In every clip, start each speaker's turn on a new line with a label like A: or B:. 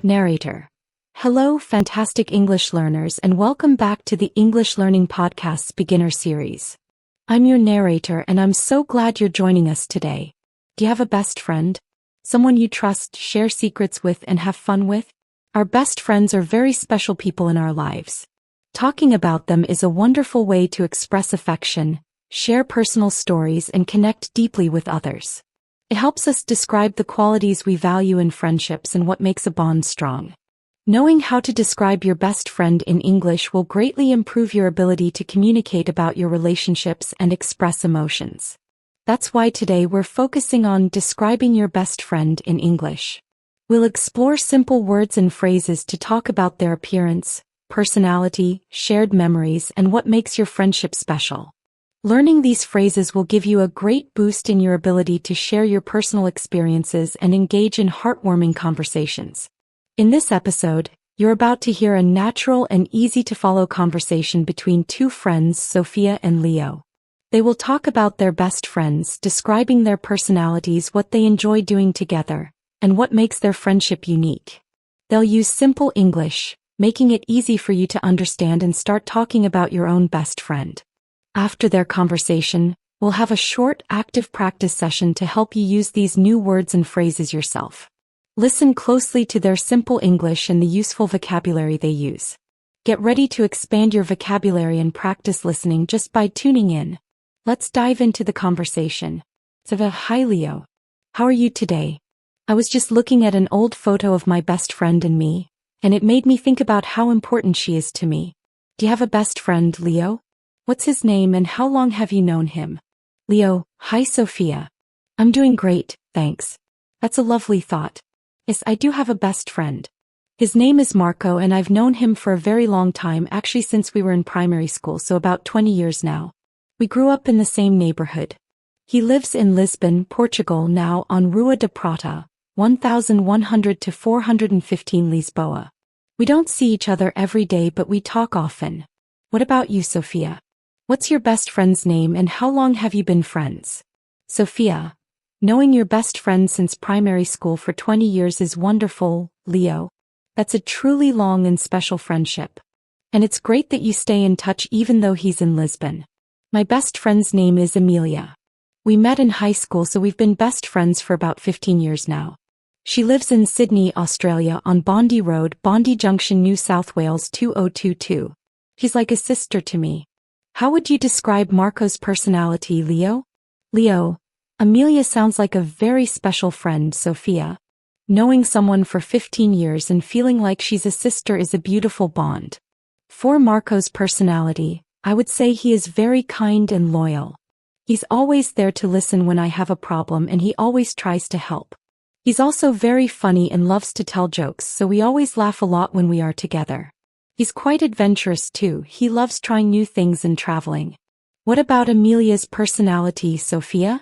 A: Narrator. Hello, fantastic English learners, and welcome back to the English Learning Podcast's beginner series. I'm your narrator, and I'm so glad you're joining us today. Do you have a best friend? Someone you trust, share secrets with, and have fun with? Our best friends are very special people in our lives. Talking about them is a wonderful way to express affection, share personal stories, and connect deeply with others. It helps us describe the qualities we value in friendships and what makes a bond strong. Knowing how to describe your best friend in English will greatly improve your ability to communicate about your relationships and express emotions. That's why today we're focusing on describing your best friend in English. We'll explore simple words and phrases to talk about their appearance, personality, shared memories, and what makes your friendship special. Learning these phrases will give you a great boost in your ability to share your personal experiences and engage in heartwarming conversations. In this episode, you're about to hear a natural and easy-to-follow conversation between two friends, Sophia and Leo. They will talk about their best friends, describing their personalities, what they enjoy doing together, and what makes their friendship unique. They'll use simple English, making it easy for you to understand and start talking about your own best friend. After their conversation, we'll have a short, active practice session to help you use these new words and phrases yourself. Listen closely to their simple English and the useful vocabulary they use. Get ready to expand your vocabulary and practice listening just by tuning in. Let's dive into the conversation. Hi Leo. How are you today? I was just looking at an old photo of my best friend and me, and it made me think about how important she is to me. Do you have a best friend, Leo? What's his name and how long have you known him? Leo: Hi Sophia. I'm doing great, thanks. That's a lovely thought. Yes, I do have a best friend. His name is Marco and I've known him for a very long time, actually since we were in primary school, so about 20 years now. We grew up in the same neighborhood. He lives in Lisbon, Portugal now, on Rua de Prata, 1100 to 415 Lisboa. We don't see each other every day, but we talk often. What about you, Sophia? What's your best friend's name and how long have you been friends? Sophia: Knowing your best friend since primary school for 20 years is wonderful, Leo. That's a truly long and special friendship. And it's great that you stay in touch even though he's in Lisbon. My best friend's name is Amelia. We met in high school, so we've been best friends for about 15 years now. She lives in Sydney, Australia, on Bondi Road, Bondi Junction, New South Wales 2022. She's like a sister to me. How would you describe Marco's personality, Leo? Leo: Amelia sounds like a very special friend, Sophia. Knowing someone for 15 years and feeling like she's a sister is a beautiful bond. For Marco's personality, I would say he is very kind and loyal. He's always there to listen when I have a problem and he always tries to help. He's also very funny and loves to tell jokes, so we always laugh a lot when we are together. He's quite adventurous too, he loves trying new things and traveling. What about Amelia's personality, Sophia?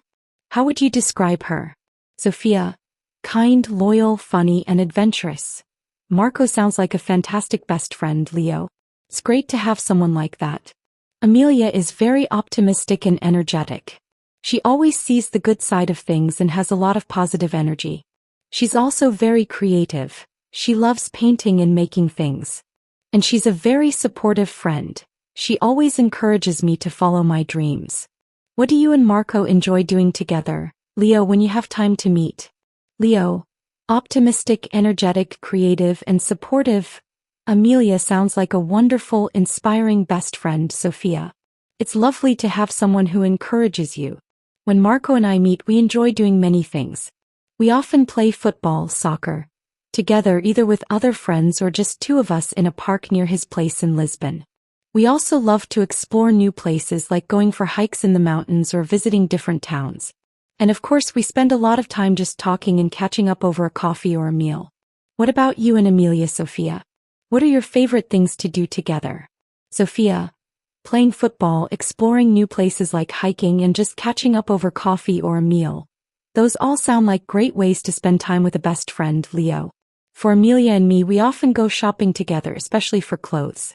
A: How would you describe her? Sophia: Kind, loyal, funny, and adventurous. Marco sounds like a fantastic best friend, Leo. It's great to have someone like that. Amelia is very optimistic and energetic. She always sees the good side of things and has a lot of positive energy. She's also very creative. She loves painting and making things. And she's a very supportive friend. She always encourages me to follow my dreams. What do you and Marco enjoy doing together, Leo, when you have time to meet? Leo: Optimistic, energetic, creative, and supportive. Amelia sounds like a wonderful, inspiring best friend, Sophia. It's lovely to have someone who encourages you. When Marco and I meet, we enjoy doing many things. We often play football, soccer, together, either with other friends or just two of us in a park near his place in Lisbon. We also love to explore new places, like going for hikes in the mountains or visiting different towns. And of course, we spend a lot of time just talking and catching up over a coffee or a meal. What about you and Amelia, Sophia? What are your favorite things to do together? Sophia: Playing football, exploring new places like hiking, and just catching up over coffee or a meal. Those all sound like great ways to spend time with a best friend, Leo. For Amelia and me, we often go shopping together, especially for clothes.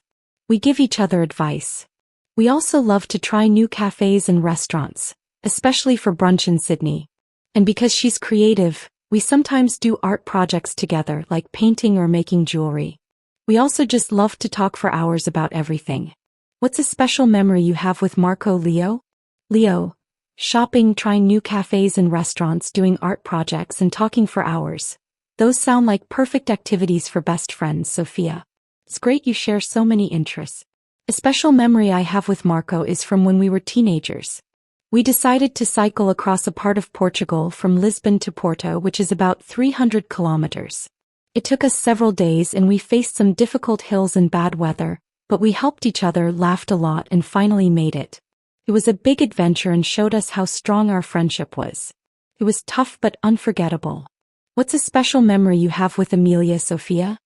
A: We give each other advice. We also love to try new cafes and restaurants, especially for brunch in Sydney. And because she's creative, We sometimes do art projects together, like painting or making jewelry. We also just love to talk for hours about everything. What's a special memory you have with Marco, Leo? Leo. Shopping, trying new cafes and restaurants, doing art projects, and talking for hours. Those sound like perfect activities for best friends, Sophia. It's great you share so many interests. A special memory I have with Marco is from when we were teenagers. We decided to cycle across a part of Portugal from Lisbon to Porto, which is about 300 kilometers. It took us several days and we faced some difficult hills and bad weather, but we helped each other, laughed a lot, and finally made it. It was a big adventure and showed us how strong our friendship was. It was tough but unforgettable. What's a special memory you have with Amelia, Sophia?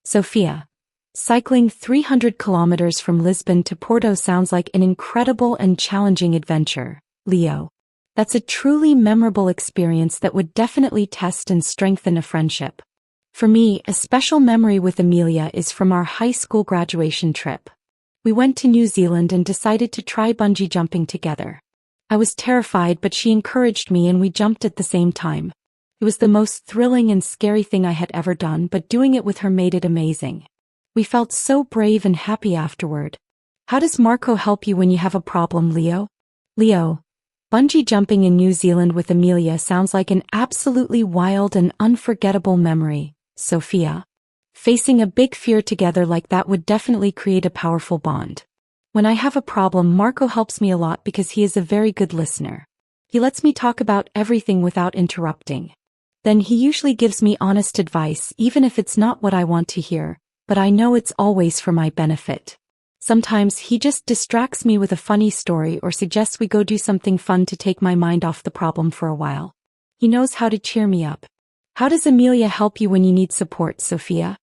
A: Sophia. Cycling 300 kilometers from Lisbon to Porto sounds like an incredible and challenging adventure, Leo. That's a truly memorable experience that would definitely test and strengthen a friendship. For me, a special memory with Amelia is from our high school graduation trip. We went to New Zealand and decided to try bungee jumping together. I was terrified, but she encouraged me and we jumped at the same time. It was the most thrilling and scary thing I had ever done, but doing it with her made it amazing. We felt so brave and happy afterward. How does Marco help you when you have a problem, Leo? Leo. Bungee jumping in New Zealand with Amelia sounds like an absolutely wild and unforgettable memory, Sophia. Facing a big fear together like that would definitely create a powerful bond. When I have a problem, Marco helps me a lot because he is a very good listener. He lets me talk about everything without interrupting. Then he usually gives me honest advice, even if it's not what I want to hear, but I know it's always for my benefit. Sometimes he just distracts me with a funny story or suggests we go do something fun to take my mind off the problem for a while. He knows how to cheer me up. How does Amelia help you when you need support, Sophia?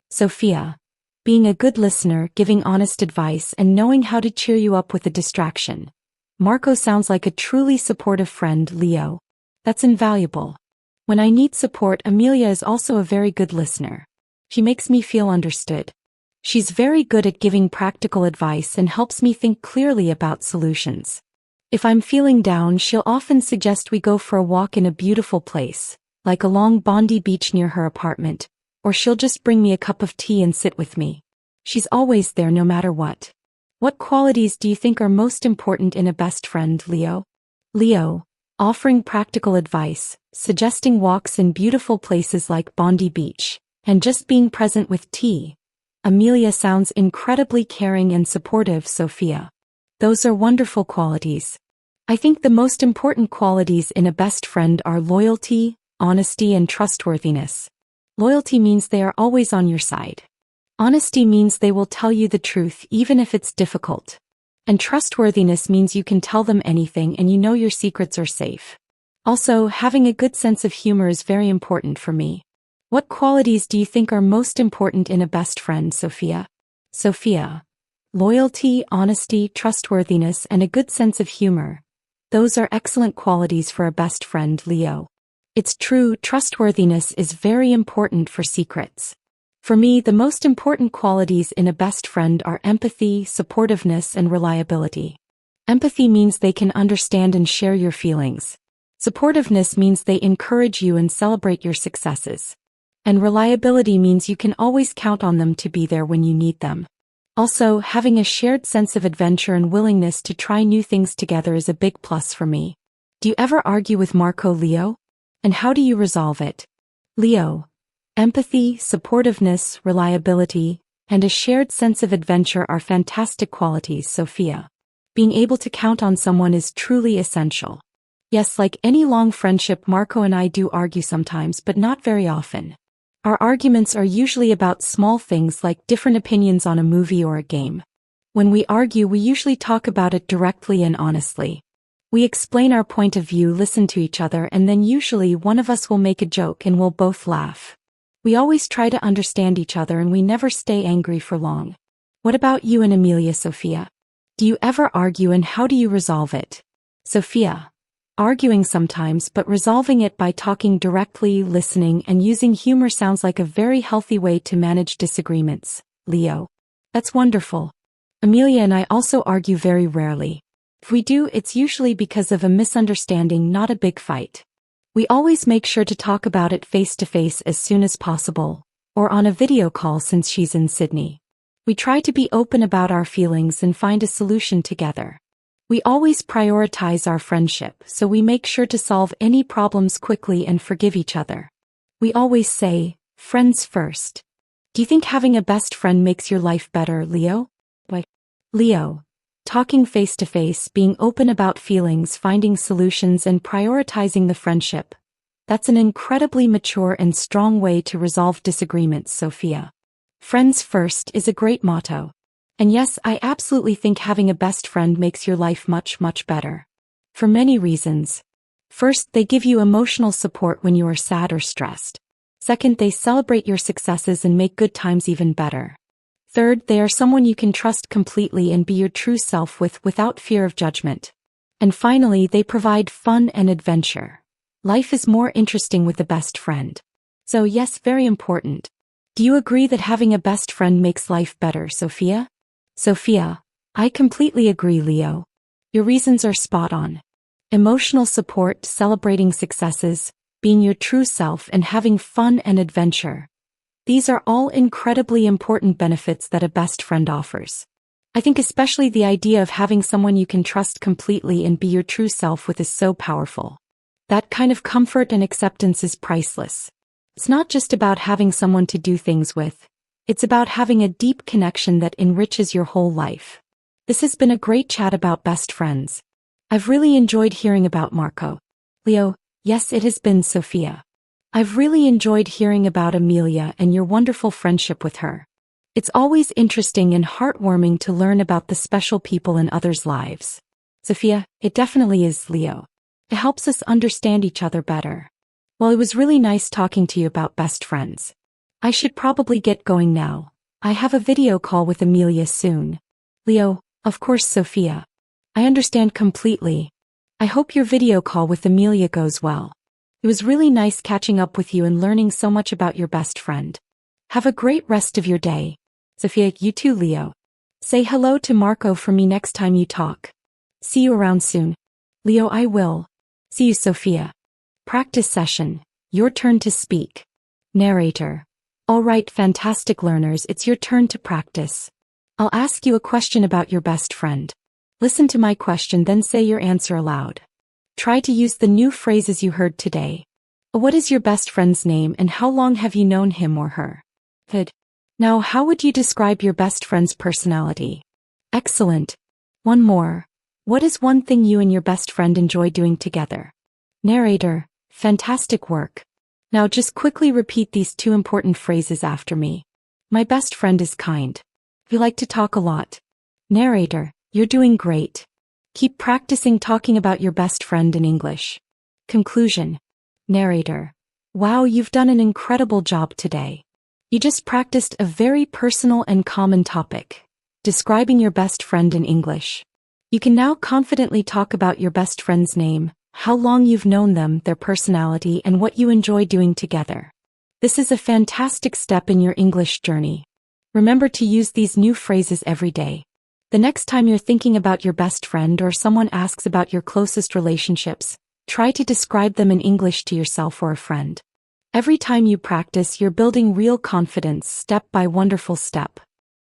A: Sophia. Being a good listener, giving honest advice, and knowing how to cheer you up with a distraction. Marco sounds like a truly supportive friend, Leo. That's invaluable. When I need support, Amelia is also a very good listener. She makes me feel understood. She's very good at giving practical advice and helps me think clearly about solutions. If I'm feeling down, she'll often suggest we go for a walk in a beautiful place, like along Bondi Beach near her apartment, or she'll just bring me a cup of tea and sit with me. She's always there no matter what. What qualities do you think are most important in a best friend, Leo? Leo. Offering practical advice, suggesting walks in beautiful places like Bondi Beach, and just being present with tea. Amelia sounds incredibly caring and supportive, Sophia. Those are wonderful qualities. I think the most important qualities in a best friend are loyalty, honesty, and trustworthiness. Loyalty means they are always on your side. Honesty means they will tell you the truth even if it's difficult. And trustworthiness means you can tell them anything and you know your secrets are safe. Also, having a good sense of humor is very important for me. What qualities do you think are most important in a best friend, Sophia? Sophia. Loyalty, honesty, trustworthiness, and a good sense of humor. Those are excellent qualities for a best friend, Leo. It's true, trustworthiness is very important for secrets. For me, the most important qualities in a best friend are empathy, supportiveness, and reliability. Empathy means they can understand and share your feelings. Supportiveness means they encourage you and celebrate your successes. And reliability means you can always count on them to be there when you need them. Also, having a shared sense of adventure and willingness to try new things together is a big plus for me. Do you ever argue with Marco, Leo? And how do you resolve it? Leo. Empathy, supportiveness, reliability, and a shared sense of adventure are fantastic qualities, Sophia. Being able to count on someone is truly essential. Yes, like any long friendship, Marco and I do argue sometimes, but not very often. Our arguments are usually about small things like different opinions on a movie or a game. When we argue, we usually talk about it directly and honestly. We explain our point of view, listen to each other, and then usually one of us will make a joke and we'll both laugh. We always try to understand each other and we never stay angry for long. What about you and Amelia, Sophia? Do you ever argue and how do you resolve it? Sophia. Arguing sometimes, but resolving it by talking directly, listening, and using humor sounds like a very healthy way to manage disagreements, Leo. That's wonderful. Amelia and I also argue very rarely. If we do, it's usually because of a misunderstanding, not a big fight. We always make sure to talk about it face to face as soon as possible, or on a video call since she's in Sydney. We try to be open about our feelings and find a solution together. We always prioritize our friendship, so we make sure to solve any problems quickly and forgive each other. We always say, friends first. Do you think having a best friend makes your life better, Leo? Why? Leo. Talking face to face, being open about feelings, finding solutions and prioritizing the friendship. That's an incredibly mature and strong way to resolve disagreements, Sophia. Friends first is a great motto. And yes, I absolutely think having a best friend makes your life much, much better. For many reasons. First, they give you emotional support when you are sad or stressed. Second, they celebrate your successes and make good times even better. Third, they are someone you can trust completely and be your true self with without fear of judgment. And finally, they provide fun and adventure. Life is more interesting with a best friend. So yes, very important. Do you agree that having a best friend makes life better, Sophia? Sophia, I completely agree, Leo. Your reasons are spot on. Emotional support, celebrating successes, being your true self and having fun and adventure. These are all incredibly important benefits that a best friend offers. I think especially the idea of having someone you can trust completely and be your true self with is so powerful. That kind of comfort and acceptance is priceless. It's not just about having someone to do things with. It's about having a deep connection that enriches your whole life. This has been a great chat about best friends. I've really enjoyed hearing about Marco. Leo, yes, it has been, Sophia. I've really enjoyed hearing about Amelia and your wonderful friendship with her. It's always interesting and heartwarming to learn about the special people in others' lives. Sophia, it definitely is, Leo. It helps us understand each other better. Well, it was really nice talking to you about best friends. I should probably get going now. I have a video call with Amelia soon. Leo, of course, Sophia. I understand completely. I hope your video call with Amelia goes well. It was really nice catching up with you and learning so much about your best friend. Have a great rest of your day. Sophia, you too, Leo. Say hello to Marco for me next time you talk. See you around soon. Leo, I will. See you, Sophia. Practice session. Your turn to speak. Narrator. All right, fantastic learners, it's your turn to practice. I'll ask you a question about your best friend. Listen to my question, then say your answer aloud. Try to use the new phrases you heard today. What is your best friend's name and how long have you known him or her? Good. Now, how would you describe your best friend's personality? Excellent. One more. What is one thing you and your best friend enjoy doing together? Narrator. Fantastic work. Now just quickly repeat these two important phrases after me. My best friend is kind. We like to talk a lot. Narrator. You're doing great. Keep practicing talking about your best friend in English. Conclusion. Narrator. Wow, you've done an incredible job today. You just practiced a very personal and common topic, describing your best friend in English. You can now confidently talk about your best friend's name, how long you've known them, their personality, and what you enjoy doing together. This is a fantastic step in your English journey. Remember to use these new phrases every day. The next time you're thinking about your best friend or someone asks about your closest relationships, try to describe them in English to yourself or a friend. Every time you practice, you're building real confidence step by wonderful step.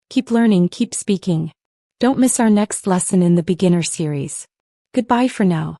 A: Keep learning, keep speaking. Don't miss our next lesson in the beginner series. Goodbye for now.